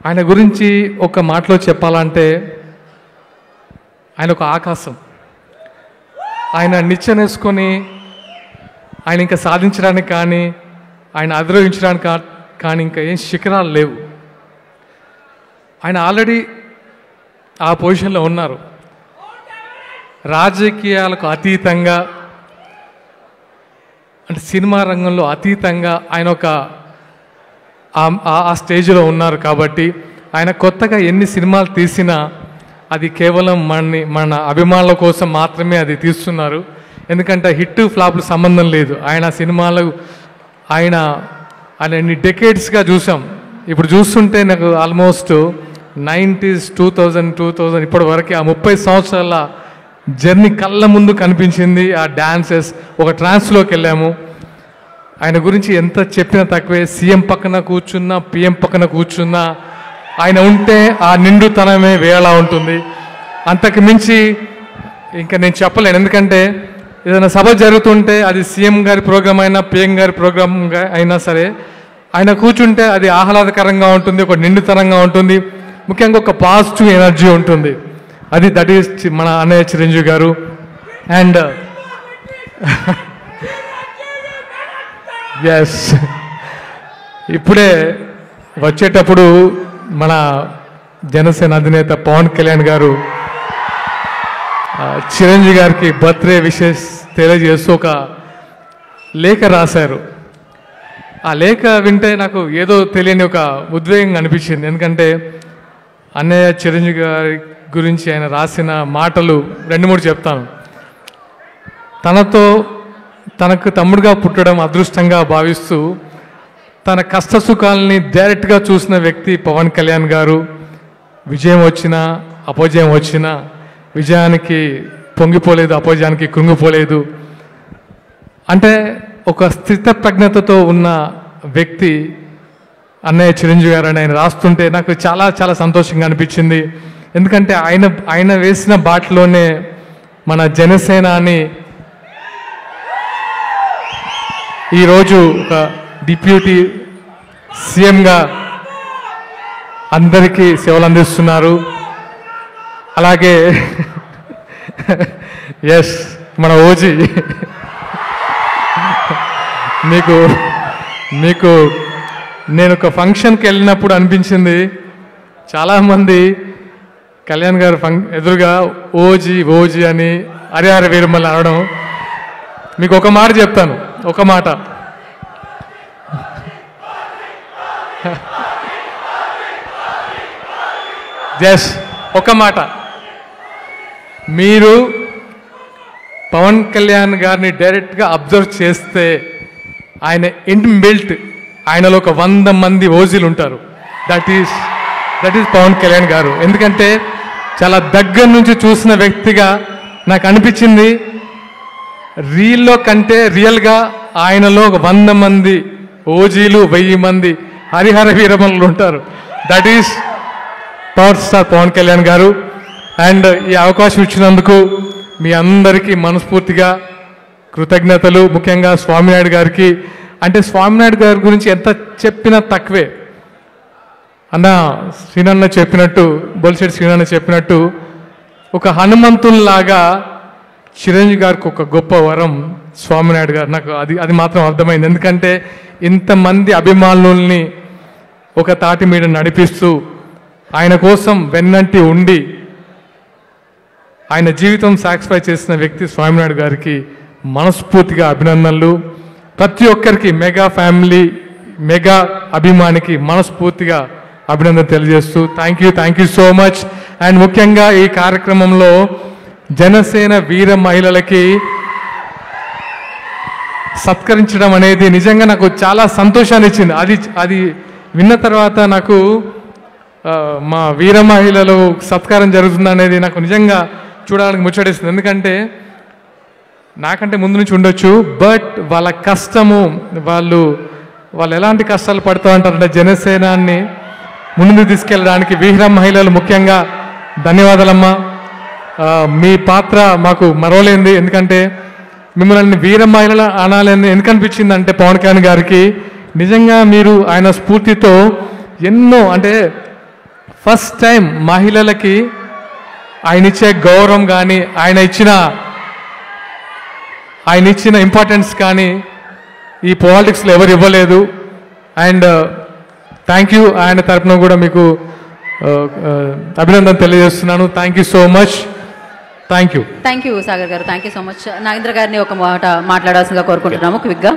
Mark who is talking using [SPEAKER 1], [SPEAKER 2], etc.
[SPEAKER 1] ఆయన గురించి ఒక మాటలో చెప్పాలంటే ఆయన ఒక ఆకాశం. ఆయన నిచ్చెనేసుకొని ఆయన ఇంకా సాధించడానికి కానీ ఆయన అధిరోహించడానికి కానీ ఇంకా ఏం శిఖరాలు లేవు. ఆయన ఆల్రెడీ ఆ పొజిషన్లో ఉన్నారు. రాజకీయాలకు అతీతంగా అంటే సినిమా రంగంలో అతీతంగా ఆయన ఒక ఆ స్టేజ్లో ఉన్నారు. కాబట్టి ఆయన కొత్తగా ఎన్ని సినిమాలు తీసినా అది కేవలం మన అభిమానుల కోసం మాత్రమే అది తీస్తున్నారు. ఎందుకంటే హిట్ ఫ్లాప్లు సంబంధం లేదు. ఆయన సినిమాలు ఆయన ఎన్ని డెకేడ్స్గా చూసాం. ఇప్పుడు చూస్తుంటే నాకు ఆల్మోస్ట్ 90s 2000 ఇప్పటి వరకు ఆ 30 సంవత్సరాల జర్నీ కళ్ళ ముందు కనిపించింది. ఆ డాన్సెస్ ఒక ట్రాన్స్లోకి వెళ్ళాము. ఆయన గురించి ఎంత చెప్పినా తక్కువే. సీఎం పక్కన కూర్చున్నా పిఎం పక్కన కూర్చున్నా ఆయన ఉంటే ఆ నిండుతనమే వేలా ఉంటుంది. అంతకు మించి ఇంకా నేను చెప్పలేను. ఎందుకంటే ఏదైనా సభ జరుగుతుంటే అది సీఎం గారి ప్రోగ్రాం అయినా పిఎం గారి ప్రోగ్రాం అయినా సరే ఆయన కూర్చుంటే అది ఆహ్లాదకరంగా ఉంటుంది, ఒక నిండుతనంగా ఉంటుంది, ముఖ్యంగా ఒక పాజిటివ్ ఎనర్జీ ఉంటుంది. దట్ ఈస్ మన అన్నయ్య చిరంజీవి గారు. అండ్ ఎస్, ఇప్పుడే వచ్చేటప్పుడు మన జనసేన అధినేత పవన్ కళ్యాణ్ గారు చిరంజీవి గారికి బర్త్డే విషెస్ తెలియజేస్తూ ఒక లేఖ రాశారు. ఆ లేఖ వింటే నాకు ఏదో తెలియని ఒక ఉద్వేగం అనిపించింది. ఎందుకంటే అన్నయ్య చిరంజీవి గారి గురించి ఆయన రాసిన మాటలు 2-3 చెప్తాను. తనకు తమ్ముడుగా పుట్టడం అదృష్టంగా భావిస్తూ తన కష్ట సుఖాలని డైరెక్ట్గా చూసిన వ్యక్తి పవన్ కళ్యాణ్ గారు. విజయం వచ్చినా అపజయం వచ్చినా విజయానికి పొంగిపోలేదు, అపజయానికి కృంగిపోలేదు. అంటే ఒక స్థితప్రజ్ఞతతో ఉన్న వ్యక్తి అన్నయ్య చిరంజీవి గారు అని ఆయన రాస్తుంటే నాకు చాలా చాలా సంతోషంగా అనిపించింది. ఎందుకంటే ఆయన వేసిన బాటలోనే మన జనసేనాని ఈరోజు ఒక డిప్యూటీ సీఎంగా అందరికీ సేవలు అందిస్తున్నారు. అలాగే ఎస్, మన ఓజీ మీకు నేను ఒక ఫంక్షన్కి వెళ్ళినప్పుడు అనిపించింది, చాలామంది కళ్యాణ్ గారు ఎదురుగా ఓజీ అని హరిహర వీరమల్లి అనడం. మీకు ఒక మాట చెప్తాను, ఒక మాట. జస్ ఒక మాట. మీరు పవన్ కళ్యాణ్ గారిని డైరెక్ట్గా అబ్జర్వ్ చేస్తే ఆయన ఇన్బిల్ట్ ఆయనలో ఒక 100 మంది ఓజీలు ఉంటారు. దట్ ఈస్ పవన్ కళ్యాణ్ గారు. ఎందుకంటే చాలా దగ్గర నుంచి చూసిన వ్యక్తిగా నాకు అనిపించింది, రీల్లో కంటే రియల్గా ఆయనలో ఒక 100 మంది ఓజీలు 1000 మంది హరిహర వీరమల్లు ఉంటారు. That is power star Pawan Kalyan గారు. అండ్ ఈ అవకాశం ఇచ్చినందుకు మీ అందరికీ మనస్ఫూర్తిగా కృతజ్ఞతలు. ముఖ్యంగా స్వామినాయుడు గారికి. అంటే స్వామినాయుడు గారి గురించి ఎంత చెప్పినా తక్కువే. శ్రీనన్న చెప్పినట్టు, బొలిశెట్టి శ్రీనన్న చెప్పినట్టు, ఒక హనుమంతుల్లాగా చిరంజీవి గారికి ఒక గొప్ప వరం స్వామినాయుడు గారు. నాకు అది మాత్రం అర్థమైంది. ఎందుకంటే ఇంతమంది అభిమానుల్ని ఒక తాటి మీద నడిపిస్తూ ఆయన కోసం వెన్నంటి ఉండి ఆయన జీవితం సాటిస్ఫై చేసిన వ్యక్తి స్వామినాయుడు గారికి మనస్ఫూర్తిగా అభినందనలు. ప్రతి ఒక్కరికి, మెగా ఫ్యామిలీ, మెగా అభిమానికి మనస్ఫూర్తిగా అభినందన తెలియజేస్తూ thank you so much. And ముఖ్యంగా ఈ కార్యక్రమంలో జనసేన వీర మహిళలకి సత్కరించడం అనేది నిజంగా నాకు చాలా సంతోషాన్ని ఇచ్చింది. అది విన్న తర్వాత నాకు మా వీర మహిళలు సత్కారం జరుగుతుందనేది నాకు నిజంగా చూడడానికి ముచ్చటేస్తుంది. ఎందుకంటే నాకంటే ముందు నుంచి ఉండొచ్చు, బట్ వాళ్ళ కష్టము, వాళ్ళు ఎలాంటి కష్టాలు పడుతూ ఉంటారంటే జనసేనాన్ని ముందుకు తీసుకెళ్ళడానికి వీర మహిళలు ముఖ్యంగా ధన్యవాదాలమ్మా. మీ పాత్ర మాకు మరవలేంది. ఎందుకంటే మిమ్మల్ని వీర మహిళలు అనాలని ఎందుకు అనిపించిందంటే పవన్ కళ్యాణ్ గారికి నిజంగా మీరు ఆయన స్ఫూర్తితో ఎన్నో, అంటే ఫస్ట్ టైం మహిళలకి ఆయన ఇచ్చే గౌరవం కానీ ఆయన ఇచ్చిన ఇంపార్టెన్స్ కానీ ఈ పాలిటిక్స్లో ఎవరు ఇవ్వలేదు. అండ్ థ్యాంక్ యూ, ఆయన తరపున కూడా మీకు అభినందన తెలియజేస్తున్నాను. Thank you so much. Thank you.
[SPEAKER 2] Sagar garu, thank you so much. Nagendra గారిని ఒక మాట మాట్లాడాల్సిందిగా కోరుకుంటున్నాము క్విక్గా.